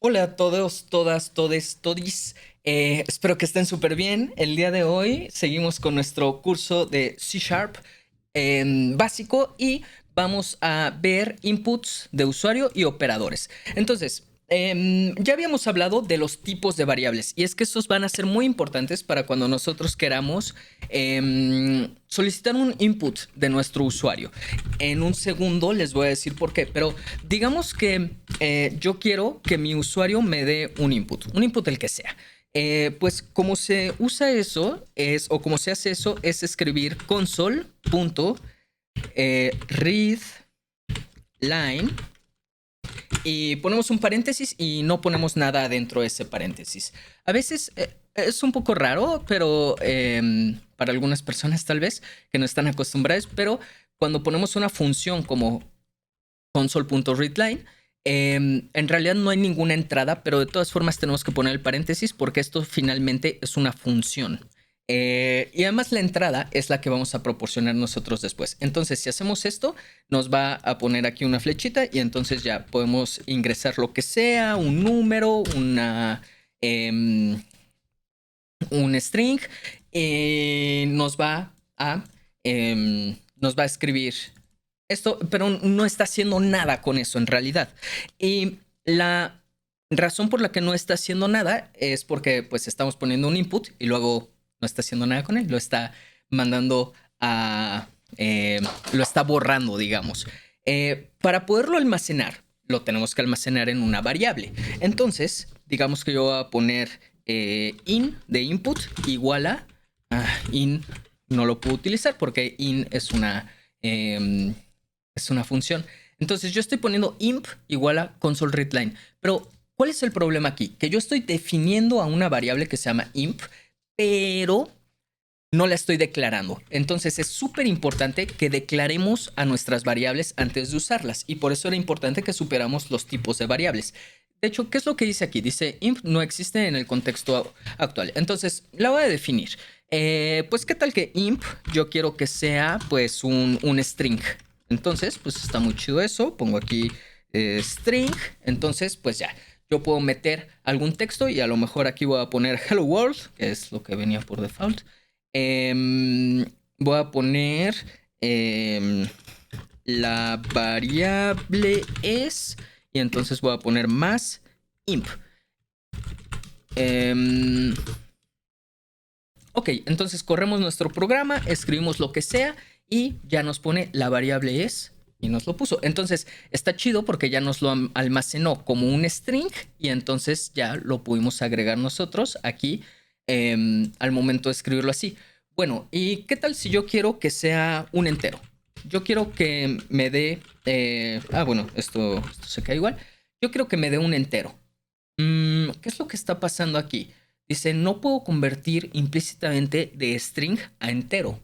Hola a todos, todas, todes, todis. Espero que estén súper bien. El día de hoy seguimos con nuestro curso de C Sharp básico y vamos a ver inputs de usuario y operadores. Entonces, ya habíamos hablado de los tipos de variables y es que estos van a ser muy importantes para cuando nosotros queramos solicitar un input de nuestro usuario. En un segundo les voy a decir por qué, pero digamos que yo quiero que mi usuario me dé un input el que sea. Pues como se usa eso es, o como se hace eso, es escribir console.readline y ponemos un paréntesis y no ponemos nada dentro de ese paréntesis. A veces es un poco raro, pero para algunas personas tal vez que no están acostumbradas, pero cuando ponemos una función como console.readline, en realidad no hay ninguna entrada, pero de todas formas tenemos que poner el paréntesis porque esto finalmente es una función. Y además la entrada es la que vamos a proporcionar nosotros después. Entonces, si hacemos esto, nos va a poner aquí una flechita y entonces ya podemos ingresar lo que sea, un número, un string, nos va a escribir esto, pero no está haciendo nada con eso en realidad. Y la razón por la que no está haciendo nada es porque pues estamos poniendo un input y luego no está haciendo nada con él, lo está mandando a... lo está borrando, digamos. Para poderlo almacenar, lo tenemos que almacenar en una variable. Entonces, digamos que yo voy a poner in de input igual a in no lo puedo utilizar porque in es una función. Entonces yo estoy poniendo imp igual a console readline. Pero ¿cuál es el problema aquí? Que yo estoy definiendo a una variable que se llama imp, pero no la estoy declarando. Entonces es súper importante que declaremos a nuestras variables antes de usarlas. Y por eso era importante que superamos los tipos de variables. De hecho, ¿qué es lo que dice aquí? Dice imp no existe en el contexto actual. Entonces la voy a definir. Pues qué tal que imp yo quiero que sea pues un string. Entonces pues está muy chido eso. Pongo aquí string. Entonces pues ya. Yo puedo meter algún texto y a lo mejor aquí voy a poner hello world, que es lo que venía por default. Voy a poner la variable es y entonces voy a poner más imp. Ok, entonces corremos nuestro programa, escribimos lo que sea y ya nos pone la variable es y nos lo puso. Entonces está chido porque ya nos lo almacenó como un string y entonces ya lo pudimos agregar nosotros aquí al momento de escribirlo así. Bueno, ¿y qué tal si yo quiero que sea un entero? Yo quiero que me dé... bueno, esto se cae igual. Yo quiero que me dé un entero. ¿Qué es lo que está pasando aquí? Dice, no puedo convertir implícitamente de string a entero.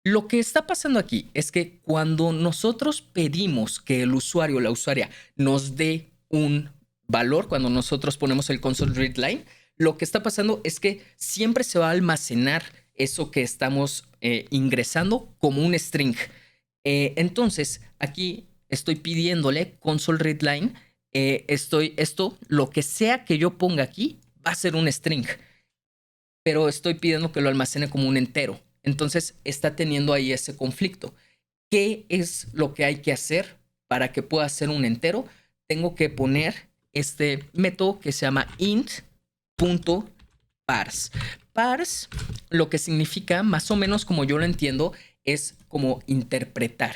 Lo que está pasando aquí es que cuando nosotros pedimos que el usuario o la usuaria nos dé un valor, cuando nosotros ponemos el console readline, lo que está pasando es que siempre se va a almacenar eso que estamos ingresando como un string. Entonces, aquí estoy pidiéndole console readline. Lo que sea que yo ponga aquí, va a ser un string, pero estoy pidiendo que lo almacene como un entero. Entonces está teniendo ahí ese conflicto. ¿Qué es lo que hay que hacer para que pueda ser un entero? Tengo que poner este método que se llama int.parse. Parse, lo que significa, más o menos como yo lo entiendo, es como interpretar.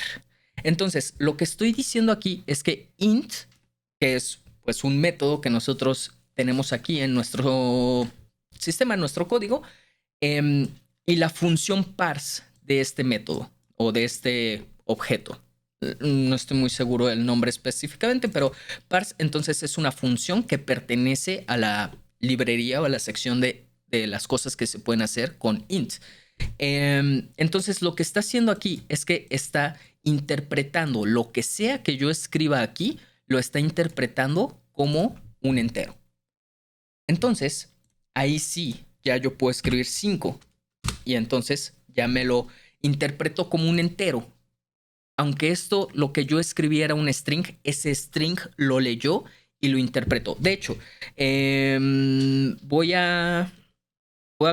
Entonces, lo que estoy diciendo aquí es que int, que es pues un método que nosotros tenemos aquí en nuestro sistema, en nuestro código, eh, y la función parse de este método o de este objeto. No estoy muy seguro del nombre específicamente, pero parse entonces es una función que pertenece a la librería o a la sección de las cosas que se pueden hacer con int. Entonces lo que está haciendo aquí es que está interpretando lo que sea que yo escriba aquí, lo está interpretando como un entero. Entonces, ahí sí, ya yo puedo escribir 5 y entonces ya me lo interpreto como un entero. Aunque esto, lo que yo escribí era un string, ese string lo leyó y lo interpreto. De hecho, voy a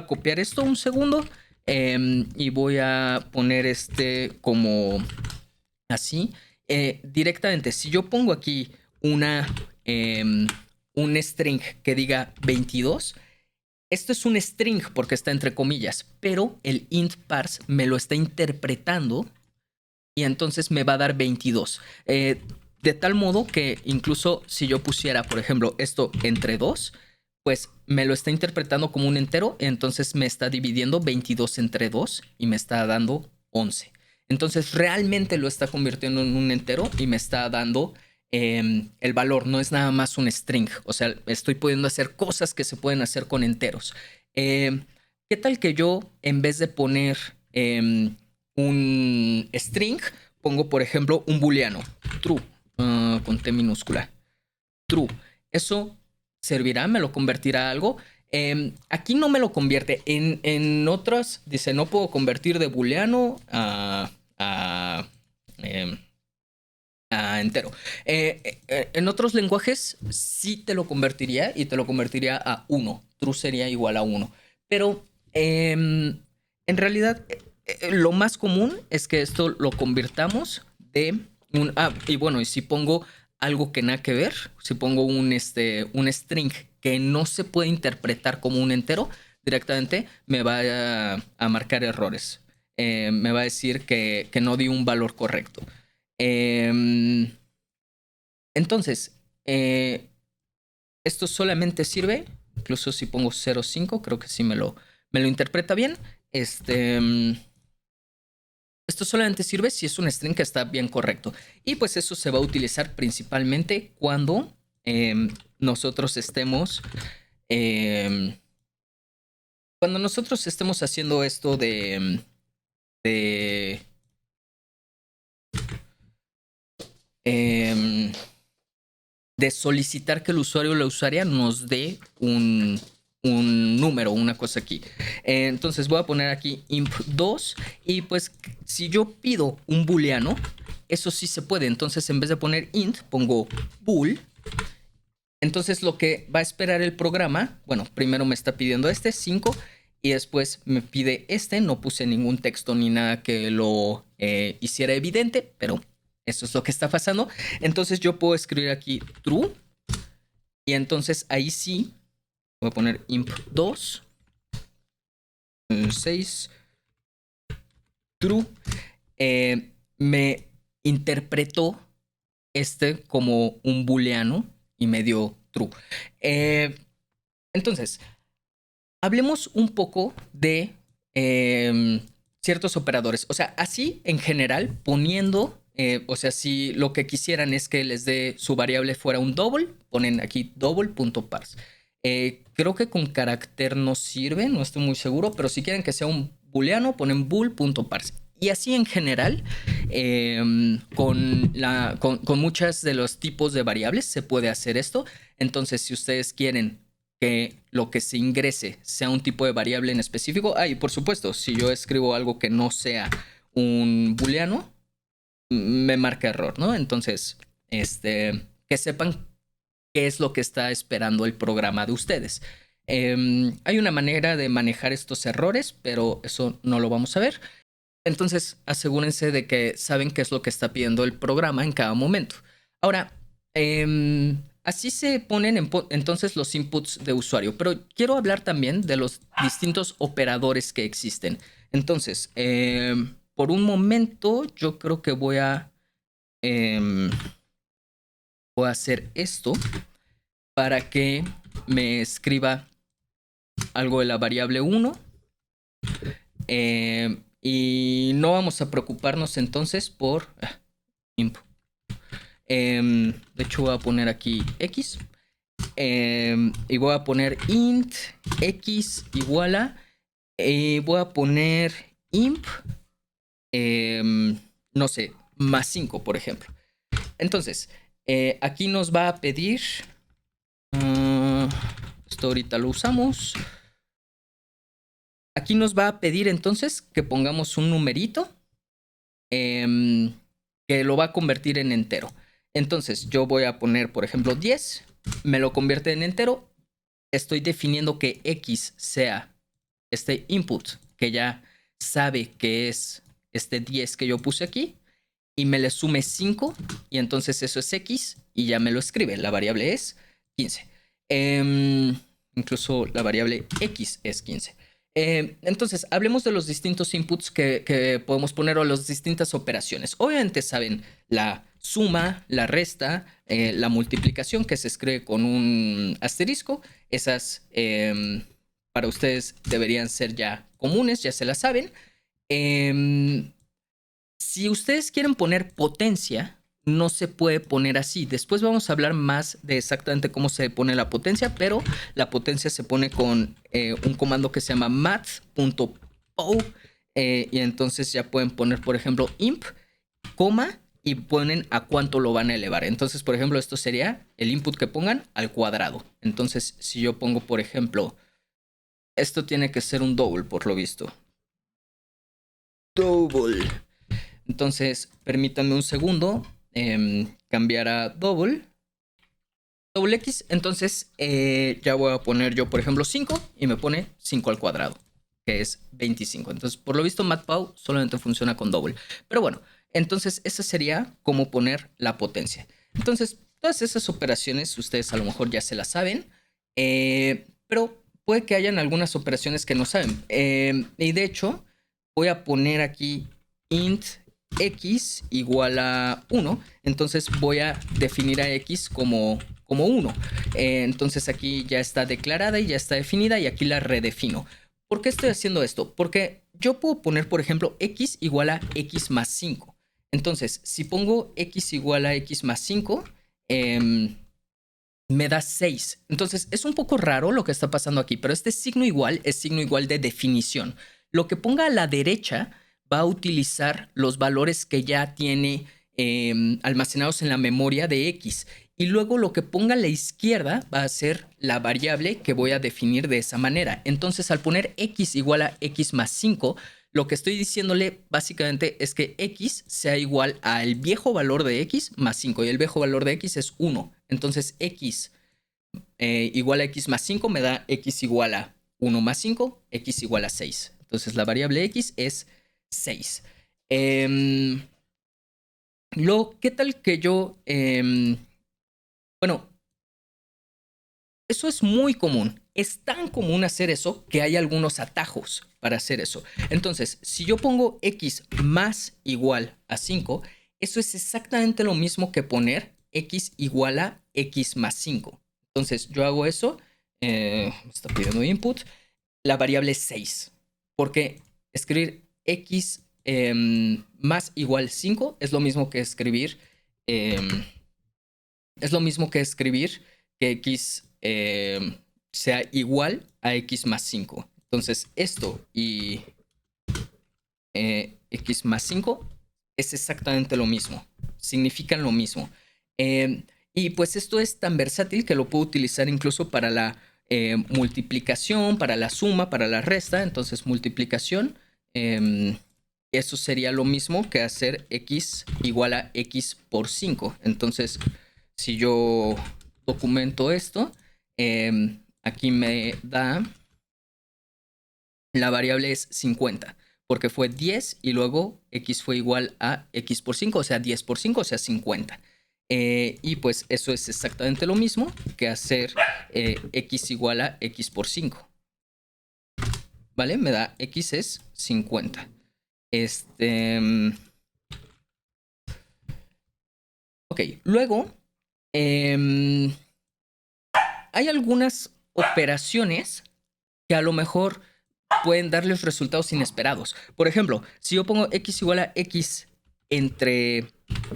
copiar esto un segundo y voy a poner este como así. Directamente, si yo pongo aquí un string que diga 22, esto es un string porque está entre comillas, pero el int parse me lo está interpretando y entonces me va a dar 22. De tal modo que incluso si yo pusiera, por ejemplo, esto entre 2, pues me lo está interpretando como un entero, entonces me está dividiendo 22 entre 2 y me está dando 11. Entonces realmente lo está convirtiendo en un entero y me está dando el valor, no es nada más un string. O sea, estoy pudiendo hacer cosas que se pueden hacer con enteros. ¿Qué tal que yo, en vez de poner un string, pongo, por ejemplo, un booleano, true, con T minúscula, true? Eso servirá, me lo convertirá a algo. Aquí no me lo convierte. En otras dice, no puedo convertir de booleano a entero. En otros lenguajes sí te lo convertiría y te lo convertiría a 1. True sería igual a 1. Pero en realidad lo más común es que esto lo convirtamos de un... y bueno, y si pongo algo que nada que ver, si pongo un string que no se puede interpretar como un entero, directamente me va a marcar errores. Me va a decir que no di un valor correcto. Entonces, esto solamente sirve, incluso si pongo 0.5, creo que sí me lo interpreta bien. Esto solamente sirve si es un string que está bien correcto. Y pues eso se va a utilizar principalmente cuando nosotros estemos... cuando nosotros estemos haciendo esto de solicitar que el usuario o la usuaria nos dé un número, una cosa aquí. Entonces voy a poner aquí imp2 y pues si yo pido un booleano, eso sí se puede. Entonces en vez de poner int, pongo bool. Entonces lo que va a esperar el programa, bueno, primero me está pidiendo 5 y después me pide no puse ningún texto ni nada que lo hiciera evidente, pero eso es lo que está pasando. Entonces yo puedo escribir aquí true y entonces ahí sí voy a poner imp2 6 true. Me interpretó como un booleano y me dio true. Entonces, hablemos un poco de ciertos operadores. O sea, así en general, poniendo, o sea, si lo que quisieran es que les dé su variable fuera un double, ponen aquí double.parse. Creo que con carácter no sirve, no estoy muy seguro, pero si quieren que sea un booleano, ponen bool.parse. Y así en general, con muchos de los tipos de variables se puede hacer esto. Entonces, si ustedes quieren que lo que se ingrese sea un tipo de variable en específico, y por supuesto, si yo escribo algo que no sea un booleano, me marca error, ¿no? Entonces, que sepan qué es lo que está esperando el programa de ustedes. Hay una manera de manejar estos errores, pero eso no lo vamos a ver. Entonces, asegúrense de que saben qué es lo que está pidiendo el programa en cada momento. Ahora, así se ponen entonces los inputs de usuario, pero quiero hablar también de los distintos operadores que existen. Entonces, por un momento, yo creo que voy a hacer esto para que me escriba algo de la variable 1. Y no vamos a preocuparnos entonces por imp. De hecho voy a poner aquí x y voy a poner int x igual a voy a poner imp no sé, más 5 por ejemplo. Entonces aquí nos va a pedir esto ahorita lo usamos. Aquí nos va a pedir entonces que pongamos un numerito que lo va a convertir en entero. Entonces yo voy a poner, por ejemplo, 10 me lo convierte en entero. Estoy definiendo que X sea este input, que ya sabe que es este 10 que yo puse aquí, y me le sume 5, y entonces eso es X, y ya me lo escribe. La variable es 15. Incluso la variable X es 15. Entonces, hablemos de los distintos inputs que podemos poner o las distintas operaciones. Obviamente saben la suma, la resta, la multiplicación que se escribe con un asterisco. Esas para ustedes deberían ser ya comunes, ya se las saben. Si ustedes quieren poner potencia, no se puede poner así. Después vamos a hablar más de exactamente cómo se pone la potencia, pero la potencia se pone con un comando que se llama math.pow, y entonces ya pueden poner, por ejemplo, imp, coma, y ponen a cuánto lo van a elevar. Entonces, por ejemplo, esto sería el input que pongan al cuadrado. Entonces, si yo pongo, por ejemplo, esto tiene que ser un double, por lo visto. Double. Entonces, permítanme un segundo. Cambiar a double X. Entonces, ya voy a poner yo, por ejemplo, 5 y me pone 5 al cuadrado, que es 25. Entonces, por lo visto, MathPow solamente funciona con double. Pero bueno, entonces esa sería cómo poner la potencia. Entonces, todas esas operaciones ustedes a lo mejor ya se las saben, pero puede que hayan algunas operaciones que no saben. Y de hecho, voy a poner aquí int x igual a 1. Entonces voy a definir a x como 1. Entonces aquí ya está declarada y ya está definida, y aquí la redefino. ¿Por qué estoy haciendo esto? Porque yo puedo poner, por ejemplo, x igual a x más 5. Entonces, si pongo x igual a x más 5, me da 6. Entonces, es un poco raro lo que está pasando aquí, pero este signo igual es signo igual de definición. Lo que ponga a la derecha va a utilizar los valores que ya tiene almacenados en la memoria de X. Y luego lo que ponga a la izquierda va a ser la variable que voy a definir de esa manera. Entonces, al poner X igual a X más 5, lo que estoy diciéndole básicamente es que X sea igual al viejo valor de X más 5. Y el viejo valor de X es 1. Entonces, X igual a X más 5 me da X igual a 1 más 5, X igual a 6. Entonces, la variable X es 6. ¿Qué tal que yo? Bueno, eso es muy común. Es tan común hacer eso que hay algunos atajos para hacer eso. Entonces, si yo pongo x más igual a 5, eso es exactamente lo mismo que poner x igual a x más 5. Entonces, yo hago eso. Me está pidiendo input. La variable es 6. Porque escribir x más igual 5 es lo mismo que escribir que x sea igual a x más 5. Entonces esto y x más 5 es exactamente lo mismo, significan lo mismo. Y pues esto es tan versátil que lo puedo utilizar incluso para la multiplicación, para la suma, para la resta. Entonces multiplicación, eso sería lo mismo que hacer x igual a x por 5. Entonces, si yo documento esto, aquí me da la variable es 50, porque fue 10 y luego x fue igual a x por 5, o sea 10 por 5, o sea 50. Y pues eso es exactamente lo mismo que hacer x igual a x por 5. ¿Vale? Me da x es 50. Ok, luego hay algunas operaciones que a lo mejor pueden darles resultados inesperados. Por ejemplo, si yo pongo x igual a x entre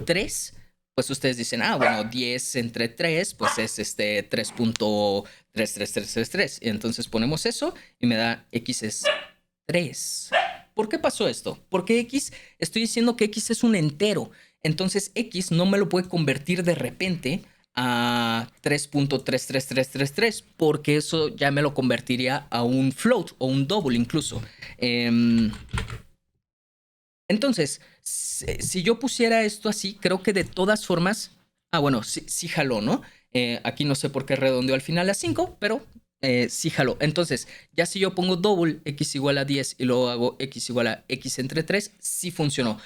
3, pues ustedes dicen, bueno, 10 entre 3, pues es 3.33333. Y entonces ponemos eso y me da x es 3. ¿Por qué pasó esto? Porque x, estoy diciendo que x es un entero. Entonces x no me lo puede convertir de repente a 3.33333, porque eso ya me lo convertiría a un float o un double incluso. Entonces, si yo pusiera esto así, creo que de todas formas Ah, bueno, sí jaló, ¿no? Aquí no sé por qué redondeó al final a 5, pero sí jaló. Entonces, ya si yo pongo double x igual a 10 y luego hago x igual a x entre 3, sí funcionó.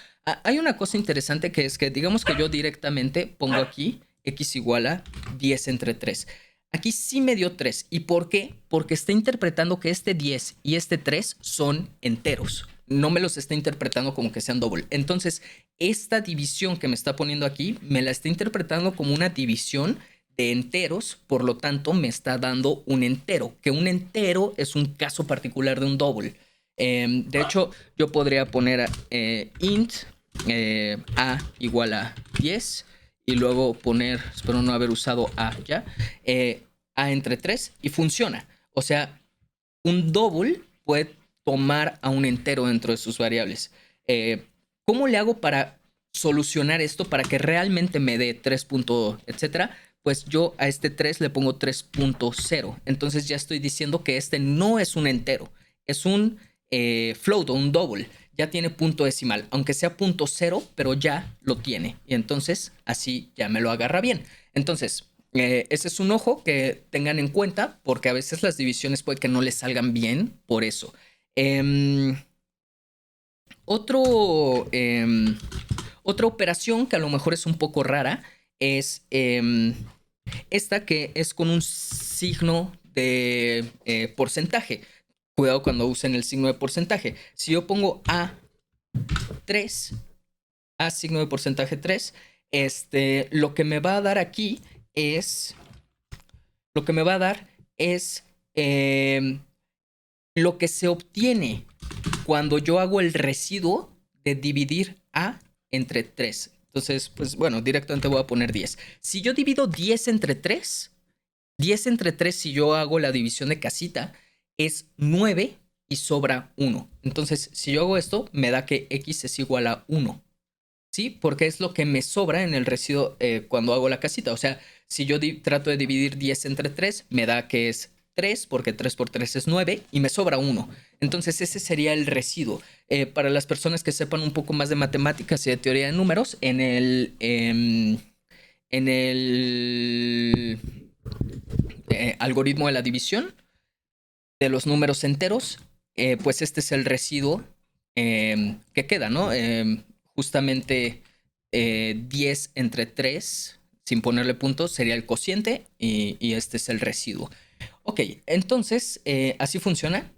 Hay una cosa interesante que es que digamos que yo directamente pongo aquí x igual a 10 entre 3. Aquí sí me dio 3. ¿Y por qué? Porque está interpretando que este 10 y este 3 son enteros. No me los está interpretando como que sean doble. Entonces, esta división que me está poniendo aquí, me la está interpretando como una división de enteros, por lo tanto me está dando un entero, que un entero es un caso particular de un double. De hecho, yo podría poner int a igual a 10 y luego poner, espero no haber usado a ya, a entre 3 y funciona. O sea, un double puede tomar a un entero dentro de sus variables. ¿Cómo le hago para solucionar esto para que realmente me dé 3 etcétera? Pues yo a este 3 le pongo 3.0. Entonces ya estoy diciendo que este no es un entero, es un float o un double. Ya tiene punto decimal, aunque sea punto cero, pero ya lo tiene. Y entonces así ya me lo agarra bien. Entonces, ese es un ojo que tengan en cuenta porque a veces las divisiones puede que no les salgan bien por eso. Eh, otro, otra operación que a lo mejor es un poco rara es esta que es con un signo de porcentaje. Cuidado cuando usen el signo de porcentaje. Si yo pongo A3, A signo de porcentaje 3, lo que me va a dar aquí es lo que me va a dar es lo que se obtiene cuando yo hago el residuo de dividir A entre 3. Entonces, pues bueno, directamente voy a poner 10. Si yo divido 10 entre 3, 10 entre 3 si yo hago la división de casita es 9 y sobra 1. Entonces, si yo hago esto, me da que x es igual a 1. ¿Sí? Porque es lo que me sobra en el residuo cuando hago la casita. O sea, si yo trato de dividir 10 entre 3, me da que es 3, porque 3 por 3 es 9, y me sobra 1. Entonces ese sería el residuo. Para las personas que sepan un poco más de matemáticas y de teoría de números, en el algoritmo de la división de los números enteros, pues este es el residuo que queda, ¿no? Justamente 10 entre 3, sin ponerle puntos, sería el cociente y este es el residuo. Ok, entonces así funciona.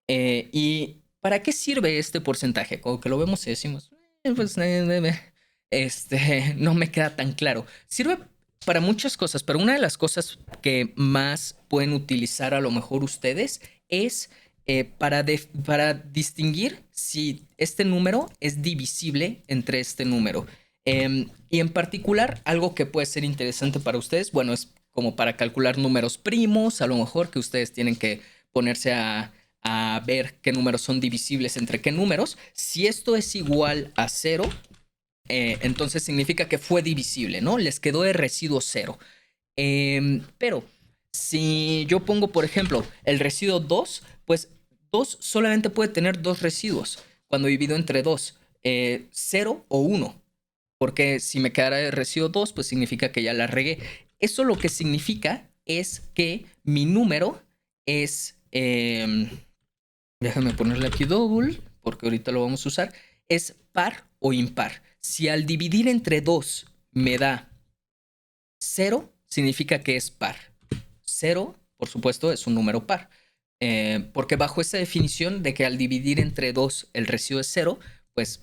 ¿Y para qué sirve este porcentaje? Como que lo vemos y decimos, pues no me queda tan claro. Sirve para muchas cosas, pero una de las cosas que más pueden utilizar a lo mejor ustedes es para distinguir si este número es divisible entre este número. Y en particular, algo que puede ser interesante para ustedes, bueno, es como para calcular números primos, a lo mejor que ustedes tienen que ponerse a ver qué números son divisibles entre qué números. Si esto es igual a 0, entonces significa que fue divisible, ¿no? Les quedó de residuo 0. Pero si yo pongo, por ejemplo, el residuo 2, pues 2 solamente puede tener dos residuos cuando divido entre 2, 0 o 1. Porque si me quedara de residuo 2, pues significa que ya la regué. Eso lo que significa es que mi número es, déjame ponerle aquí double, porque ahorita lo vamos a usar, es par o impar. Si al dividir entre 2 me da 0, significa que es par. 0, por supuesto, es un número par. Porque bajo esa definición de que al dividir entre 2 el residuo es 0, pues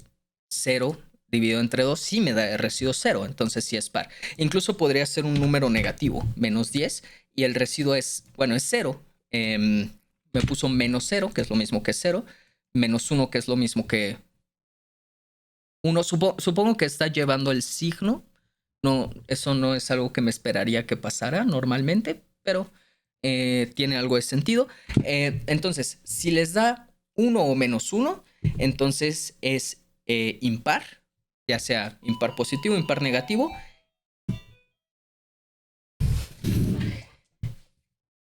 0 dividido entre 2 sí me da el residuo 0, entonces sí es par. Incluso podría ser un número negativo, menos 10, y el residuo es, bueno, es 0. Me puso menos 0, que es lo mismo que 0, menos 1, que es lo mismo que 1. Supongo que está llevando el signo. No, eso no es algo que me esperaría que pasara normalmente, pero tiene algo de sentido. Entonces, si les da 1 o menos 1, entonces es impar, ya sea impar positivo, impar negativo.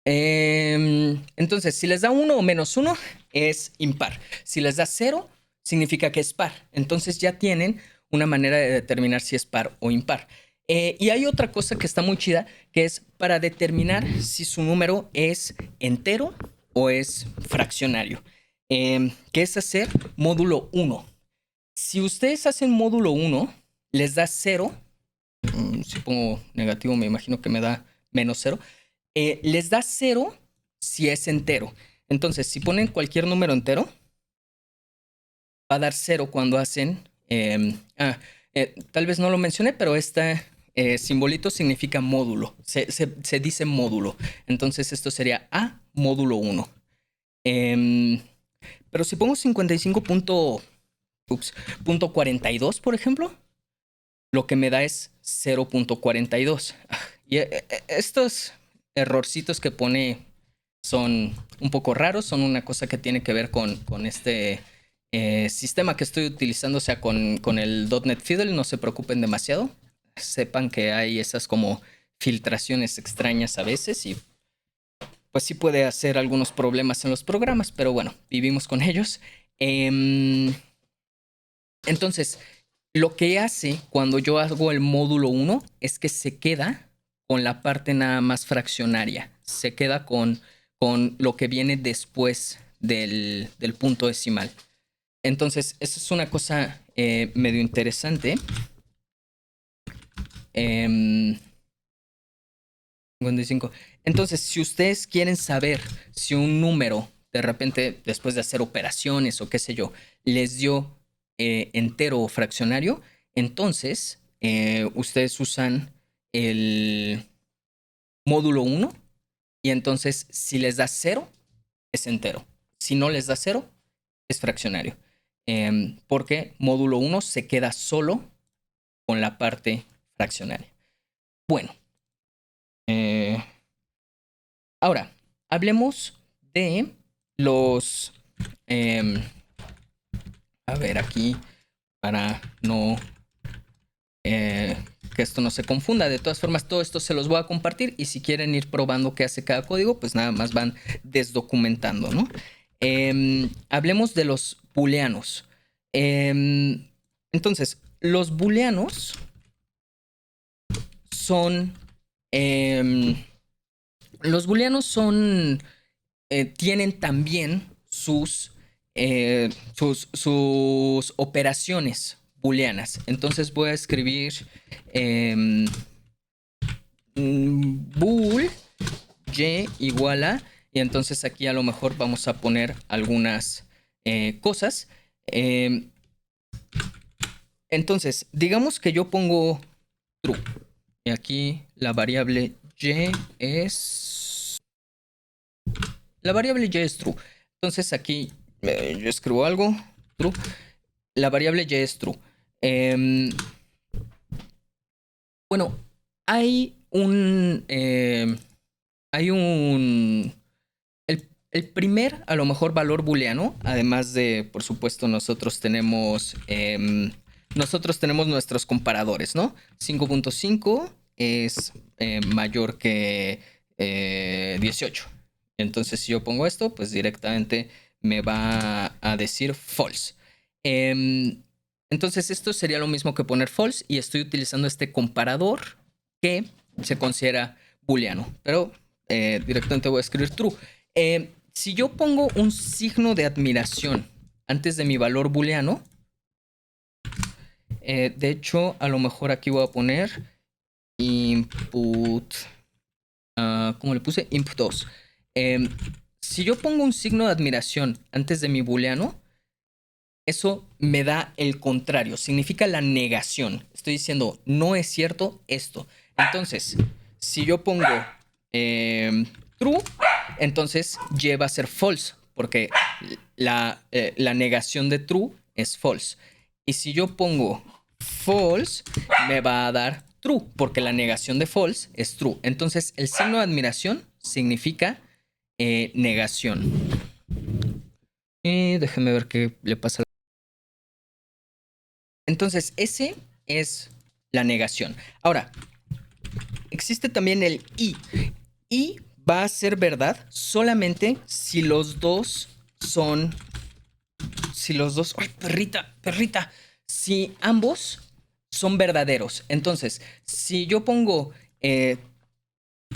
Entonces, si les da 1 o menos 1, es impar. Si les da 0, significa que es par. Entonces ya tienen una manera de determinar si es par o impar. Y hay otra cosa que está muy chida, que es para determinar si su número es entero o es fraccionario, que es hacer módulo 1. Si ustedes hacen módulo 1, les da 0. Si pongo negativo, me imagino que me da menos 0. Les da 0 si es entero. Entonces, si ponen cualquier número entero, va a dar 0 cuando hacen... tal vez no lo mencioné, pero este simbolito significa módulo. Se dice módulo. Entonces, esto sería A módulo 1. Pero si pongo 55.42, por ejemplo, lo que me da es 0.42. Y estos errorcitos que pone son un poco raros, son una cosa que tiene que ver con este sistema que estoy utilizando, o sea, con el .NET Fiddle. No se preocupen demasiado. Sepan que hay esas como filtraciones extrañas a veces y pues sí puede hacer algunos problemas en los programas, pero bueno, vivimos con ellos. Entonces, lo que hace cuando yo hago el módulo 1 es que se queda con la parte nada más fraccionaria. Se queda con lo que viene después del punto decimal. Entonces, eso es una cosa medio interesante. 55. Entonces, si ustedes quieren saber si un número, de repente, después de hacer operaciones o qué sé yo, les dio entero o fraccionario, entonces ustedes usan el módulo 1 y entonces si les da 0, es entero. Si no les da 0, es fraccionario. Porque módulo 1 se queda solo con la parte fraccionaria. Bueno. Ahora, hablemos de los... a ver, aquí, para no... que esto no se confunda. De todas formas, todo esto se los voy a compartir y si quieren ir probando qué hace cada código, pues nada más van desdocumentando, ¿no? Hablemos de los booleanos. Entonces, los booleanos son... los booleanos son... tienen también sus operaciones booleanas. Entonces voy a escribir bool y igual a, y entonces aquí a lo mejor vamos a poner algunas cosas. Entonces, digamos que yo pongo true. Y aquí la variable y es... La variable y es true. Entonces aquí yo escribo algo, true. La variable y es true. Bueno, hay un... el primer, a lo mejor, valor booleano, además de, por supuesto, nosotros tenemos nuestros comparadores, ¿no? 5.5 es mayor que 18. Entonces, si yo pongo esto, pues directamente me va a decir false. Entonces, esto sería lo mismo que poner false y estoy utilizando este comparador que se considera booleano. Pero directamente voy a escribir true. Si yo pongo un signo de admiración antes de mi valor booleano, de hecho, a lo mejor aquí voy a poner input, ¿cómo le puse? Input 2. Si yo pongo un signo de admiración antes de mi booleano, eso me da el contrario, significa la negación. Estoy diciendo, no es cierto esto. Entonces, si yo pongo true, entonces y va a ser false, porque la negación de true es false. Y si yo pongo false, me va a dar true, porque la negación de false es true. Entonces, el signo de admiración significa negación. Y déjenme ver qué le pasa. Entonces, ese es la negación. Ahora, existe también el y. Y va a ser verdad solamente si los dos son... Si los dos... ¡Ay, perrita! Si ambos son verdaderos. Entonces, si yo pongo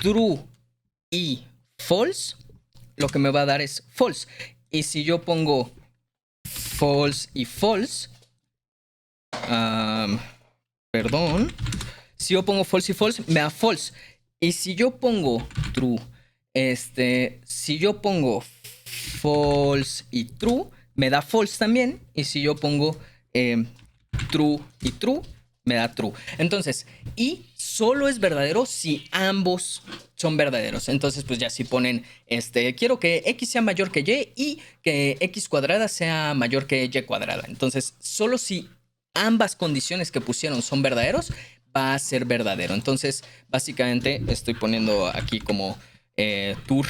true y false, lo que me va a dar es false. Y si yo pongo false y false, perdón, si yo pongo false y false, me da false. Y si yo pongo true, si yo pongo false y true, me da false también. Y si yo pongo true y true, me da true. Entonces, y solo es verdadero si ambos son verdaderos. Entonces, pues ya si ponen, quiero que x sea mayor que y que x cuadrada sea mayor que y cuadrada. Entonces, solo si ambas condiciones que pusieron son verdaderos, va a ser verdadero. Entonces, básicamente estoy poniendo aquí como true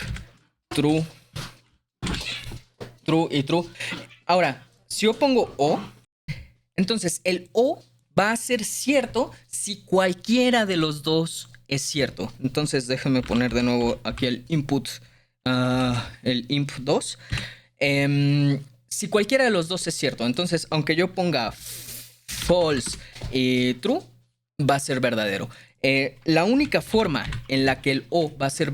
y true. Ahora, si yo pongo o, entonces el o va a ser cierto si cualquiera de los dos es cierto. Entonces déjenme poner de nuevo aquí el input 2. Si cualquiera de los dos es cierto, entonces aunque yo ponga false y true, va a ser verdadero. La única forma en la que el o va a ser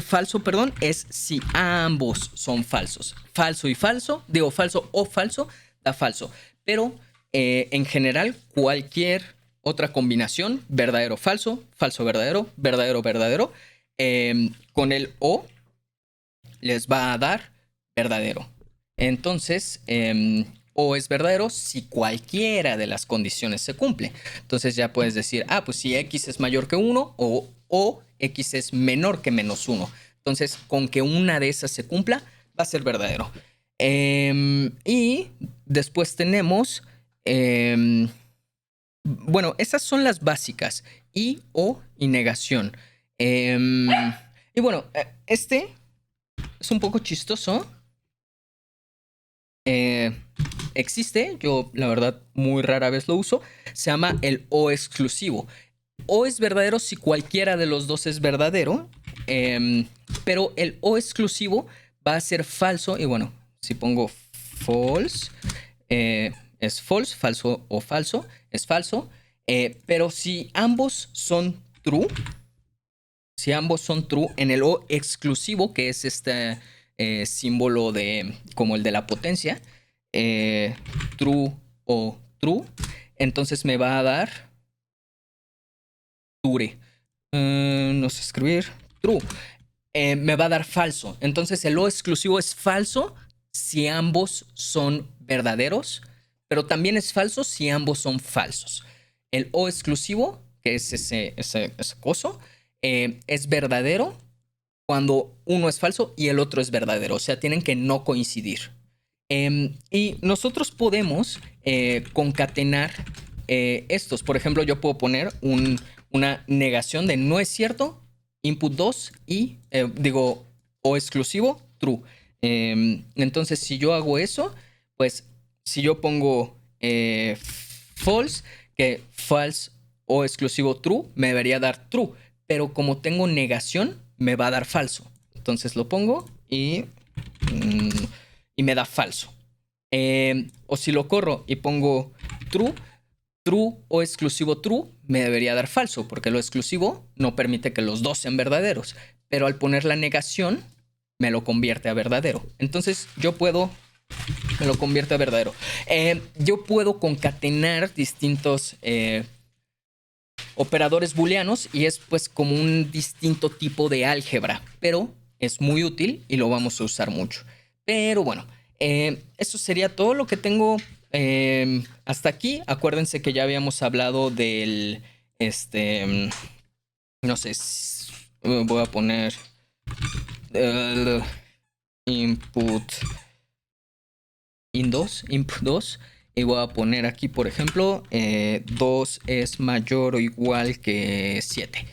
falso, es si ambos son falsos. Falso y falso, digo falso o falso, da falso. Pero en general, cualquier otra combinación, verdadero, falso, falso, verdadero, verdadero, verdadero, con el o les va a dar verdadero. Entonces, o es verdadero si cualquiera de las condiciones se cumple. Entonces ya puedes decir, pues si x es mayor que 1 o x es menor que menos 1. Entonces, con que una de esas se cumpla, va a ser verdadero. Y después tenemos... bueno, esas son las básicas. Y, o y negación. Y bueno, este es un poco chistoso. Existe, yo la verdad muy rara vez lo uso. Se llama el o exclusivo. O es verdadero si cualquiera de los dos es verdadero. Pero el o exclusivo va a ser falso. Y bueno, si pongo false... es false, falso o falso, es falso. Pero si ambos son true, en el o exclusivo, que es este símbolo como el de la potencia, true o true, entonces me va a dar true. No sé escribir. True. Me va a dar falso. Entonces el o exclusivo es falso si ambos son verdaderos, pero también es falso si ambos son falsos. El o exclusivo, que es ese coso, es verdadero cuando uno es falso y el otro es verdadero. O sea, tienen que no coincidir. Y nosotros podemos concatenar estos. Por ejemplo, yo puedo poner una negación de no es cierto, input 2 y o exclusivo, true. Entonces, si yo hago eso, pues si yo pongo false, que false o exclusivo true, me debería dar true. Pero como tengo negación, me va a dar falso. Entonces lo pongo y me da falso. O si lo corro y pongo true o exclusivo true, me debería dar falso, porque lo exclusivo no permite que los dos sean verdaderos. Pero al poner la negación, me lo convierte a verdadero. Entonces me lo convierte a verdadero. Yo puedo concatenar distintos operadores booleanos y es pues como un distinto tipo de álgebra, pero es muy útil y lo vamos a usar mucho. Pero bueno, eso sería todo lo que tengo hasta aquí. Acuérdense que ya habíamos hablado del no sé, voy a poner input 2 y voy a poner aquí, por ejemplo, 2 es mayor o igual que 7.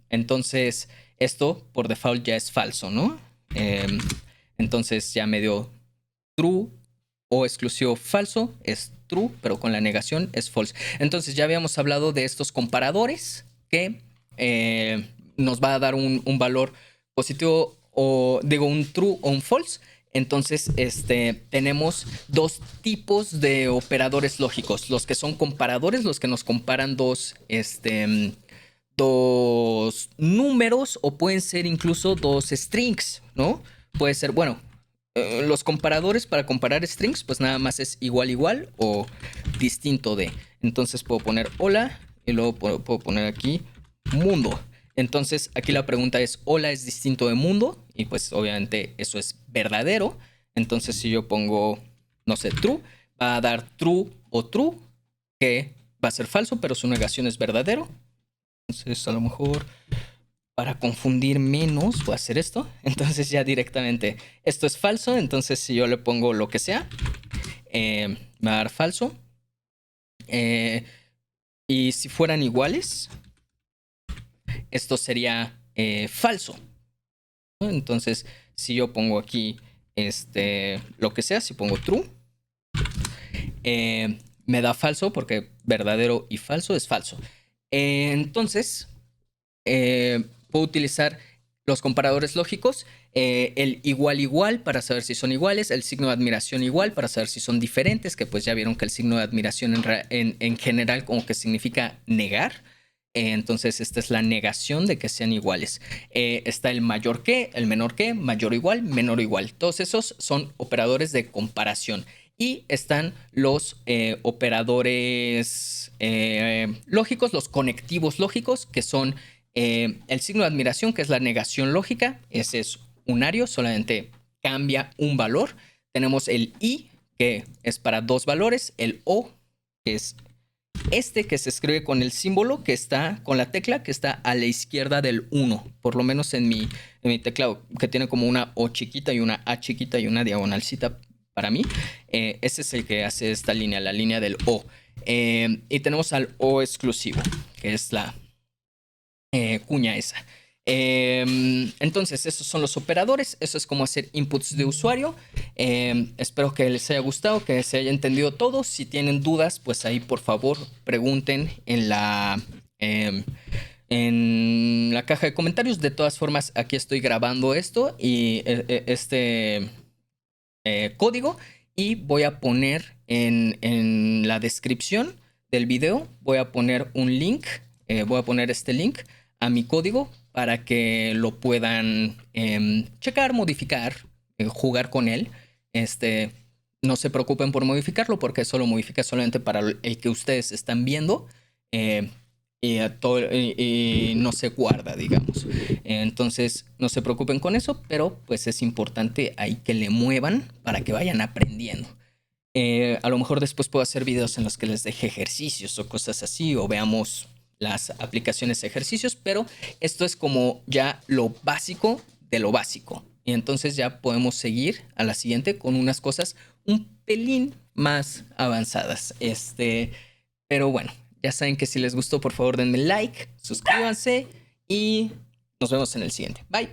Entonces, esto por default ya es falso, ¿no? Entonces ya me dio true o exclusivo falso, es true, pero con la negación es false. Entonces ya habíamos hablado de estos comparadores que nos va a dar un valor positivo o digo un true o un false. Entonces, tenemos dos tipos de operadores lógicos. Los que son comparadores, los que nos comparan dos números o pueden ser incluso dos strings, ¿no? Puede ser, bueno, los comparadores para comparar strings, pues nada más es igual, igual o distinto de. Entonces puedo poner hola y luego puedo poner aquí mundo. Entonces aquí la pregunta es, hola es distinto de mundo y pues obviamente eso es verdadero. Entonces si yo pongo, no sé, true, va a dar true o true, que va a ser falso, pero su negación es verdadero. Entonces a lo mejor para confundir menos voy a hacer esto. Entonces ya directamente esto es falso. Entonces si yo le pongo lo que sea, me va a dar falso. Y si fueran iguales, esto sería falso, ¿no? Entonces si yo pongo aquí lo que sea, si pongo true, me da falso porque verdadero y falso es falso. Entonces puedo utilizar los comparadores lógicos, el igual igual para saber si son iguales, el signo de admiración igual para saber si son diferentes, que pues ya vieron que el signo de admiración en general como que significa negar. Entonces esta es la negación de que sean iguales. Está el mayor que, el menor que, mayor o igual, menor o igual. Todos esos son operadores de comparación. Y están los operadores lógicos, los conectivos lógicos, que son el signo de admiración, que es la negación lógica. Ese es unario, solamente cambia un valor. Tenemos el i, que es para dos valores. El o, que es que se escribe con el símbolo que está, con la tecla que está a la izquierda del 1. Por lo menos en mi teclado, que tiene como una O chiquita y una A chiquita y una diagonalcita para mí. Ese es el que hace esta línea, la línea del O. Y tenemos al O exclusivo, que es la cuña esa. Entonces, esos son los operadores. Eso es como hacer inputs de usuario. Espero que les haya gustado, que se haya entendido todo. Si tienen dudas, pues ahí por favor pregunten en la caja de comentarios. De todas formas, aquí estoy grabando esto y este código, y voy a poner en la descripción del video, voy a poner un link, voy a poner este link a mi código para que lo puedan checar, modificar, jugar con él. No se preocupen por modificarlo porque eso lo modifica solamente para el que ustedes están viendo. Y no se guarda, digamos. Entonces no se preocupen con eso, pero pues es importante ahí que le muevan para que vayan aprendiendo. A lo mejor después puedo hacer videos en los que les deje ejercicios o cosas así, o veamos las aplicaciones de ejercicios, pero esto es como ya lo básico de lo básico. Y entonces ya podemos seguir a la siguiente con unas cosas un pelín más avanzadas. Pero bueno, ya saben que si les gustó, por favor denme like, suscríbanse y nos vemos en el siguiente. Bye.